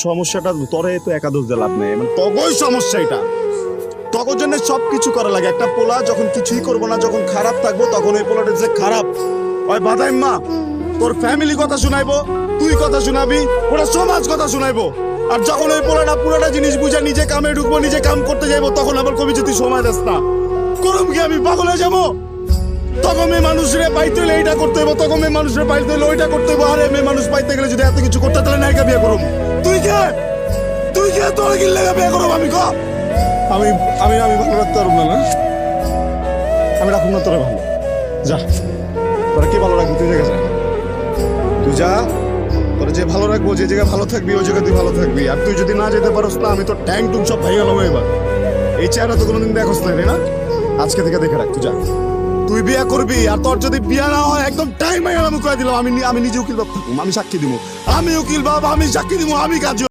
সমস্যাটা তোরে তো একাদশ দিয়ে লাভ নেই, মানে তগই সমস্যা এটা। তগর জন্য সবকিছু করা লাগে। একটা পোলা যখন কিছুই করবো না, যখন খারাপ থাকবো, তখন ওই পোলাটা যে খারাপ ওই বাদাই মা তোর ফ্যামিলি কথা শুনাইবো, তুই কথা শুনাবি, ওরা সমাজ কথা শুনাইবো। আর যখন ওই পোলাটা পুরোটা জিনিস বুঝে নিজে কামে ঢুকবো, নিজে কাম করতে যাইবো, তখন আবার কবি যদি সময় দেস না, করুম কি আমি পাগল হয়ে যাবো? তখন মেয়ে মানুষরে পাইতে হলে এইটা করতে হইব, তখন মেয়ে মানুষরে পাইতে হলে ওইটা করতে হইব। আরে মেয়ে মানুষ পাইতে গেলে যদি এত কিছু করতে, তাহলে নায়িকা বিয়ে করুম। তুই কে তোর কি লেগে বিয়ে করুম? আমি আমি আমি আমি ভালো রাখতে পারব না। আমি রাখুন না তোরা, ভালো যা। তোরা কি ভালো রাখবি? তুই যা, তুই যা। তোরা যে ভালো রাখবো, যে জায়গায় ভালো থাকবি, ওই জায়গায় তুই ভালো থাকবি। আর তুই যদি না যেতে পারস না, আমি তোর ট্যাঙ্ক টুক সব ভাই গেলাম এবার। এই চেহারা তো কোনোদিন দেখোস না, তাই না? আজকে থেকে দেখে রাখ, তুই যা। তুই বিয়ে করবি, আর তোর যদি বিয়ে না হয় একদম টাইম হয়ে গেল, আমি কয়ে দিলাম। আমি নিজে উকিল বাপ থাকুম, আমি সাক্ষী দিব। আমি উকিল বাপ, আমি সাক্ষী দিব, আমি কাজ